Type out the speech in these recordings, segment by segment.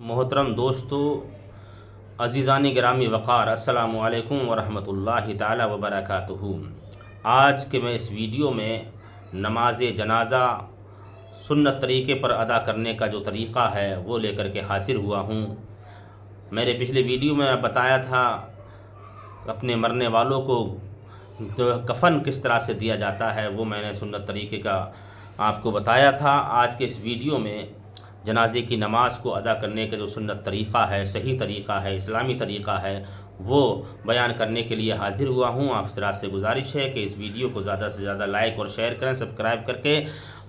मोहतरम दोस्तों, अज़ीज़ान गिरामी वक़ार, अस्सलामु अलैकुम वरहमतुल्लाहि ताला वबरकातुहू। आज के मैं इस वीडियो में नमाज जनाज़ा सुन्नत तरीक़े पर अदा करने का जो तरीक़ा है वो लेकर के हासिल हुआ हूँ। मेरे पिछले वीडियो में बताया था अपने मरने वालों को तो कफ़न किस तरह से दिया जाता है, वो मैंने सुन्नत तरीक़े का आपको बताया था। आज के इस वीडियो में जनाजे की नमाज़ को अदा करने का जो सुन्नत तरीक़ा है, सही तरीक़ा है, इस्लामी तरीक़ा है, वो बयान करने के लिए हाज़िर हुआ हूँ। आप हज़रात से गुजारिश है कि इस वीडियो को ज़्यादा से ज़्यादा लाइक और शेयर करें, सब्सक्राइब करके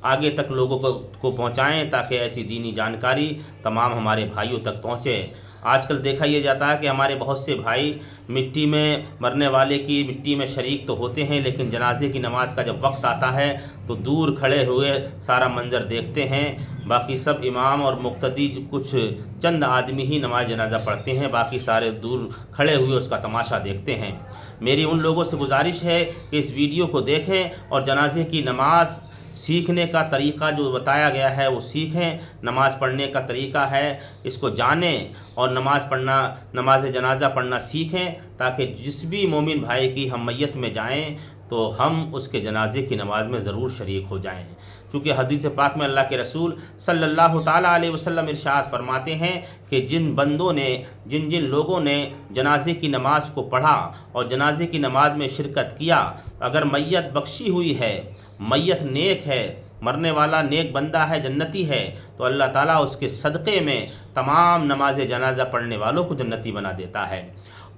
आगे तक लोगों को पहुँचाएँ ताकि ऐसी दीनी जानकारी तमाम हमारे भाइयों तक पहुँचे। आजकल देखा यह जाता है कि हमारे बहुत से भाई मिट्टी में मरने वाले की मिट्टी में शरीक तो होते हैं, लेकिन जनाजे की नमाज़ का जब वक्त आता है तो दूर खड़े हुए सारा मंज़र देखते हैं। बाकी सब इमाम और मुक्तदी कुछ चंद आदमी ही नमाज जनाजा पढ़ते हैं, बाकी सारे दूर खड़े हुए उसका तमाशा देखते हैं। मेरी उन लोगों से गुजारिश है कि इस वीडियो को देखें और जनाजे की नमाज़ सीखने का तरीक़ा जो बताया गया है वो सीखें। नमाज़ पढ़ने का तरीक़ा है, इसको जानें और नमाज जनाज़ा पढ़ना सीखें ताकि जिस भी मोमिन भाई की हम मैयत में जाएं तो हम उसके जनाजे की नमाज़ में ज़रूर शरीक हो जाएं। चूँकि हदीस पाक में अल्लाह के रसूल सल्लल्लाहु ताला अलैहि वसल्लम इरशाद फरमाते हैं कि जिन लोगों ने जनाजे की नमाज़ को पढ़ा और जनाजे की नमाज़ में शिरकत किया, अगर मैयत बख्शी हुई है, मैयत नेक है, मरने वाला नेक बंदा है, जन्नती है, तो अल्लाह ताला उसके सदक़े में तमाम नमाज जनाजा पढ़ने वालों को जन्नती बना देता है।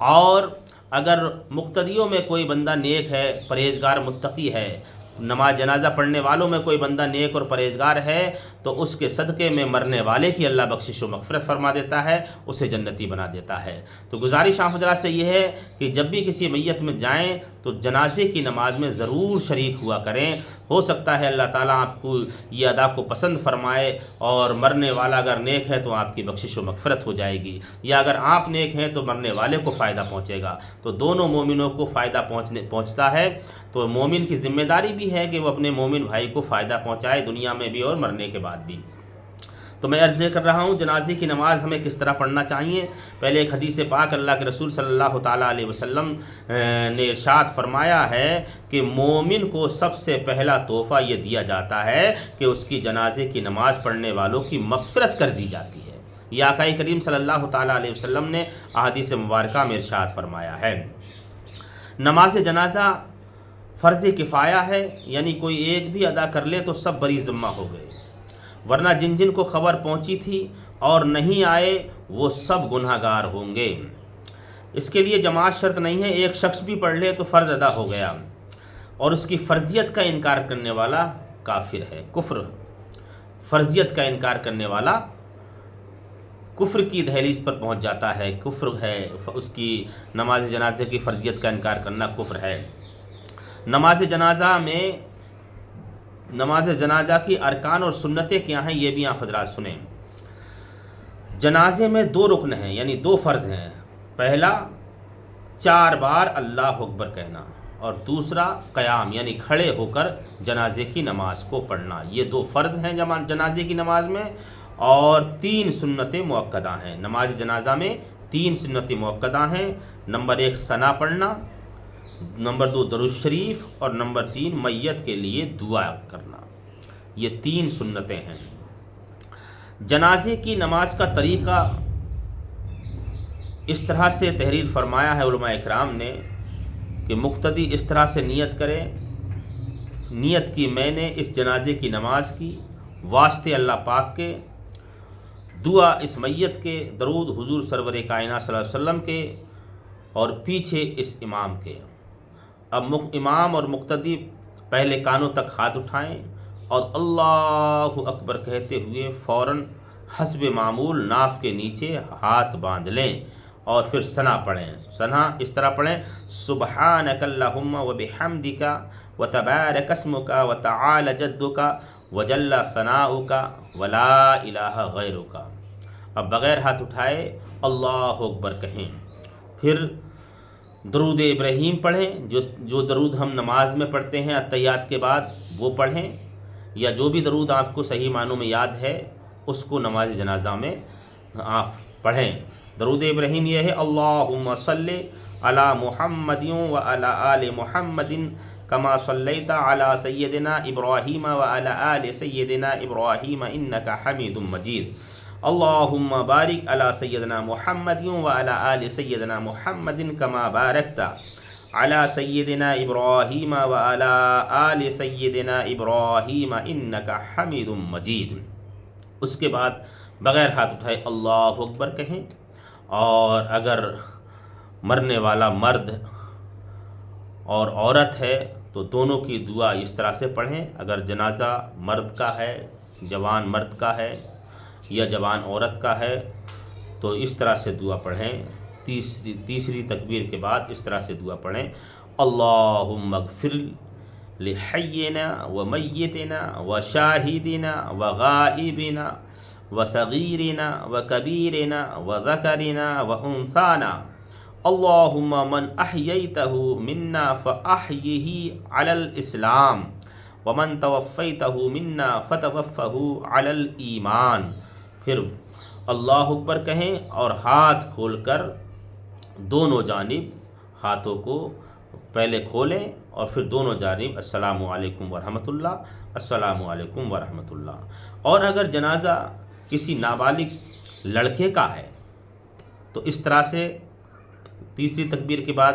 और अगर मुक्तदियों में कोई बंदा नेक है, परहेज़गार मुत्तकी है, नमाज जनाजा पढ़ने वालों में कोई बंदा नेक और परहेज़गार है, तो उसके सदक़े में मरने वाले की अल्लाह बख्शिश व मग़फ़िरत फरमा देता है, उसे जन्नती बना देता है। तो गुजारिश आप हज़रात से यह है कि जब भी किसी मैयत में जाएं तो जनाजे की नमाज़ में ज़रूर शरीक हुआ करें। हो सकता है अल्लाह ताला आपको ये अदा को पसंद फरमाए और मरने वाला अगर नेक है तो आपकी बख्शिश व मग़फ़िरत हो जाएगी, या अगर आप नेक हैं तो मरने वाले को फ़ायदा पहुँचेगा। तो दोनों मोमिनों को फ़ायदा पहुँचता है। तो मोमिन की ज़िम्मेदारी भी है कि वो अपने मोमिन भाई को फ़ायदा पहुँचाए, दुनिया में भी और मरने के बाद भी। तो मैं अर्ज़ कर रहा हूँ जनाजे की नमाज़ हमें किस तरह पढ़ना चाहिए। पहले एक हदीस पाक अल्लाह के रसूल सल्लल्लाहु ताला अलैहि वसल्लम ने इरशाद फरमाया है कि मोमिन को सबसे पहला तोहफ़ा ये दिया जाता है कि उसकी जनाजे की नमाज़ पढ़ने वालों की मग़फ़िरत कर दी जाती है। ये आक़ाए करीम सल्लल्लाहु ताला अलैहि वसल्लम ने अहादीस मुबारका में इरशाद फरमाया है। नमाज जनाजा फ़र्ज़ किफ़ाया है, यानी कोई एक भी अदा कर ले तो सब बरी ज़िम्मा हो गए, वरना जिन जिन को ख़बर पहुंची थी और नहीं आए वो सब गुनहगार होंगे। इसके लिए जमात शर्त नहीं है, एक शख्स भी पढ़ ले तो फ़र्ज़ अदा हो गया और उसकी फ़र्ज़ियत का इनकार करने वाला काफिर है, कुफ्र। फ़र्ज़ियत का इनकार करने वाला कुफ्र की दहलीज़ पर पहुंच जाता है, कुफ्र है। उसकी नमाज जनाजे की फ़र्ज़ियत का इनकार करना कुफ्र है। नमाज जनाजा की अरकान और सुन्नतें क्या हैं ये भी आप हज़रात सुनें। जनाजे में दो रुकन हैं, यानी दो फ़र्ज़ हैं। पहला 4 बार अल्लाह अकबर कहना और दूसरा क़याम यानी खड़े होकर जनाजे की नमाज को पढ़ना। ये दो फ़र्ज़ हैं जनाजे की नमाज में, और 3 सुन्नतें मुअक्कदा हैं। नमाज जनाजा में 3 सुन्नतें मुअक्कदा हैं। नंबर 1 सना पढ़ना, नंबर 2 दरूद शरीफ और नंबर 3 मैयत के लिए दुआ करना। ये 3 सुन्नतें हैं। जनाजे की नमाज का तरीक़ा इस तरह से तहरीर फरमाया है उलमा इकराम ने कि मुक्तदी इस तरह से नियत करे, नियत की मैंने इस जनाजे की नमाज की वास्ते अल्लाह पाक के, दुआ इस मैयत के, दरूद हुजूर सरवर कायनात सल्लल्लाहु अलैहि वसल्लम के और पीछे इस इमाम के। अब इमाम और मुक्तदी पहले कानों तक हाथ उठाएं और अल्लाहु अकबर कहते हुए फ़ौरन हस्ब मामूल नाफ के नीचे हाथ बांध लें और फिर सना पढ़ें। सना इस तरह पढ़ें, सुब्हानकल्लाहुम्मा व बिहम्दिका व तबारक अस्मुका व तआला जद्दुका व जल्ला सनाउका व ला इलाहा गैरुका। अब बग़ैर हाथ उठाए अल्लाहु अकबर कहें, फिर दरूद इब्राहीम पढ़ें, जो दरूद हम नमाज में पढ़ते हैं अत्तहियात के बाद वो पढ़ें, या जो भी दरूद आपको सही मानों में याद है उसको नमाज जनाजा में آپ پڑھیں۔ درود ابراہیم یہ ہے اللہم صلی علی محمد و علی آل محمد کما صلیت علی سیدنا ابراہیم و علی آل سیدنا ابراہیم انک حمید مجید۔ اللہم بارک علی سیدنا محمد و علی آل سیدنا محمد کما بارکت علی سیدنا ابراہیم و علی آل سیدنا ابراہیم انک حمید مجید۔ اس کے بعد بغیر ہاتھ اٹھائے اللہ اکبر کہیں، اور اگر مرنے والا مرد اور عورت ہے تو دونوں کی دعا اس طرح سے پڑھیں۔ اگر جنازہ مرد کا ہے، جوان مرد کا ہے یا جوان عورت کا ہے تو اس طرح سے دعا پڑھیں۔ تیسری تکبیر کے بعد اس طرح سے دعا پڑھیں، اللہم اغفر لحینا و میتنا و شاہدنا و غائبنا و صغیرنا و کبیرنا و ذکرنا و انثانا، اللہم من احییتہ منا فاحیہ علی الاسلام ومن توفیتہ منا فتوفہ علی الایمان۔ پھر اللہ اکبر کہیں اور ہاتھ کھول کر دونوں جانب ہاتھوں کو پہلے کھولیں اور پھر دونوں جانب السلام علیکم ورحمۃ اللہ، السلام علیکم ورحمۃ اللہ۔ اور اگر جنازہ کسی نابالغ لڑکے کا ہے تو اس طرح سے تیسری تکبیر کے بعد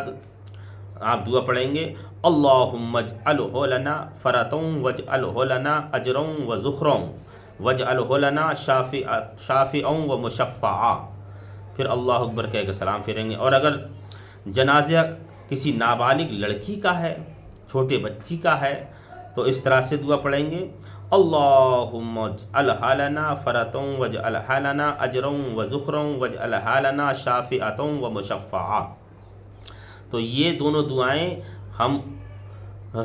آپ دعا پڑھیں گے، اللہم اجعلہ لنا فرطا واجعلہ لنا اجرا وذخرا واجعلہ لنا شافعا ومشفعا۔ پھر اللہ اکبر کہہ کے سلام پھیریں گے۔ اور اگر جنازہ کسی نابالغ لڑکی کا ہے، چھوٹے بچی کا ہے تو اس طرح سے دعا پڑھیں گے، اللہم اجعلہ لنا فرطا واجعلہ لنا اجرا وذخرا واجعلہ لنا شافعا ومشفعا۔ تو یہ دونوں دعائیں ہم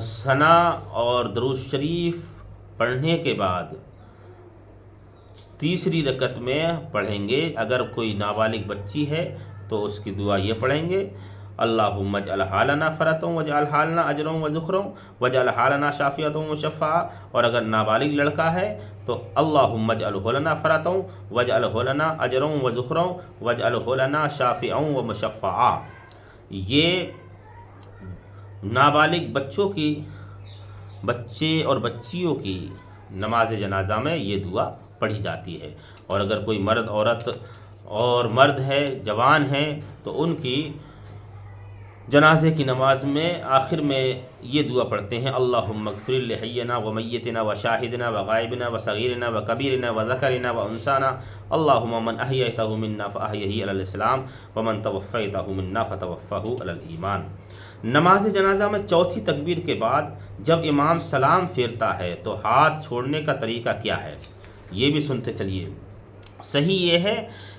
ثنا اور درود شریف پڑھنے کے بعد تیسری رکعت میں پڑھیں گے۔ اگر کوئی نابالغ بچی ہے تو اس کی دعا یہ پڑھیں گے، اللہم اجعلہ لنا فرطا واجعلہ لنا اجرا وذخرا واجعلہ لنا شافعا ومشفعا۔ اور اگر نابالغ لڑکا ہے تو اللہم اجعلہ لنا فرطا واجعلہ لنا اجرا وذخرا واجعلہ لنا شافعا ومشفعا۔ یہ نابالغ بچے اور بچیوں کی نماز جنازہ میں یہ دعا پڑھی جاتی ہے۔ اور اگر کوئی مرد عورت اور مرد ہے، جوان ہیں، تو ان کی جنازے کی نماز میں آخر میں یہ دعا پڑھتے ہیں، اللہم اغفر لحینا و میتنا و شاہدنا و غائبنا و صغیرنا و کبیرنا و ذکرنا و انثانا، اللہم من احییتہ منا فاحیہ علی الاسلام ومن توفیتہ منا فتوفہ علی الایمان۔ نماز جنازہ میں چوتھی تکبیر کے بعد جب امام سلام پھیرتا ہے تو ہاتھ چھوڑنے کا طریقہ کیا ہے، یہ بھی سنتے چلیے۔ صحیح یہ ہے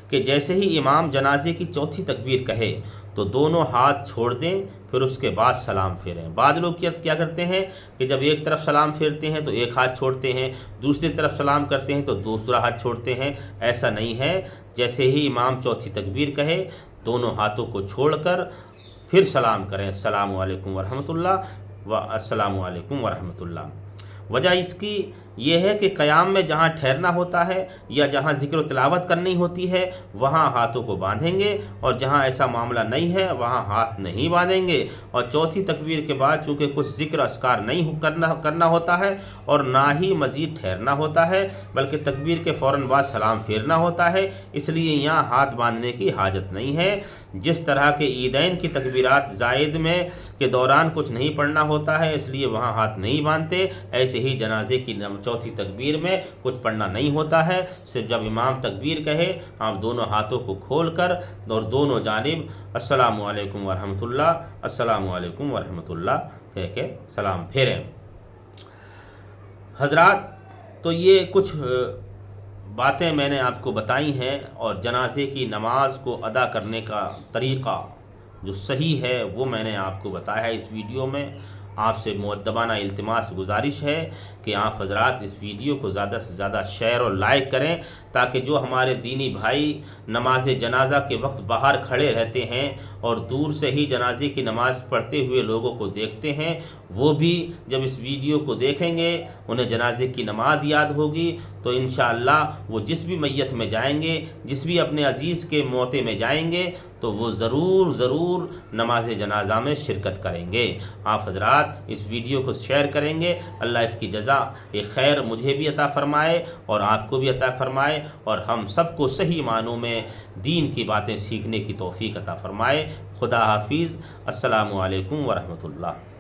کہ جیسے ہی امام جنازے کی چوتھی تکبیر کہے تو دونوں ہاتھ چھوڑ دیں، پھر اس کے بعد سلام پھیریں۔ بعض لوگ کیا کرتے ہیں کہ جب ایک طرف سلام پھیرتے ہیں تو ایک ہاتھ چھوڑتے ہیں، دوسری طرف سلام کرتے ہیں تو دوسرا ہاتھ چھوڑتے ہیں۔ ایسا نہیں ہے، جیسے ہی امام چوتھی تکبیر کہے دونوں ہاتھوں کو چھوڑ کر پھر سلام کریں، السلام علیکم ورحمۃ اللہ و السلام علیکم ورحمۃ اللہ۔ وجہ اس کی یہ ہے کہ قیام میں جہاں ٹھہرنا ہوتا ہے یا جہاں ذکر و تلاوت کرنی ہوتی ہے وہاں ہاتھوں کو باندھیں گے، اور جہاں ایسا معاملہ نہیں ہے وہاں ہاتھ نہیں باندھیں گے۔ اور چوتھی تکبیر کے بعد چونکہ کچھ ذکر اذکار نہیں کرنا ہوتا ہے اور نہ ہی مزید ٹھہرنا ہوتا ہے، بلکہ تکبیر کے فوراً بعد سلام پھیرنا ہوتا ہے، اس لیے یہاں ہاتھ باندھنے کی حاجت نہیں ہے۔ جس طرح کے عیدین کی تکبیرات زائد میں کے دوران کچھ نہیں پڑھنا ہوتا ہے اس لیے وہاں ہاتھ نہیں باندھتے، ایسے ہی جنازے کی چوتھی تکبیر میں کچھ پڑھنا نہیں ہوتا ہے۔ صرف جب امام تکبیر کہے آپ دونوں ہاتھوں کو کھول کر اور دونوں جانب السلام علیکم ورحمۃ اللہ، السلام علیکم ورحمۃ اللہ کہہ کے سلام پھیریں۔ حضرات، تو یہ کچھ باتیں میں نے آپ کو بتائی ہیں، اور جنازے کی نماز کو ادا کرنے کا طریقہ جو صحیح ہے وہ میں نے آپ کو بتایا ہے اس ویڈیو میں۔ آپ سے مؤدبانہ التماس گزارش ہے کہ آپ حضرات اس ویڈیو کو زیادہ سے زیادہ شیئر اور لائک کریں، تاکہ جو ہمارے دینی بھائی نماز جنازہ کے وقت باہر کھڑے رہتے ہیں اور دور سے ہی جنازے کی نماز پڑھتے ہوئے لوگوں کو دیکھتے ہیں، وہ بھی جب اس ویڈیو کو دیکھیں گے انہیں جنازے کی نماز یاد ہوگی، تو انشاءاللہ وہ جس بھی میت میں جائیں گے، جس بھی اپنے عزیز کے موتے میں جائیں گے، تو وہ ضرور نماز جنازہ میں شرکت کریں گے۔ آپ حضرات اس ویڈیو کو شیئر کریں گے، اللہ اس کی جزا خیر مجھے بھی عطا فرمائے اور آپ کو بھی عطا فرمائے، اور ہم سب کو صحیح معنوں میں دین کی باتیں سیکھنے کی توفیق عطا فرمائے۔ خدا حافظ۔ السلام علیکم ورحمۃ اللہ۔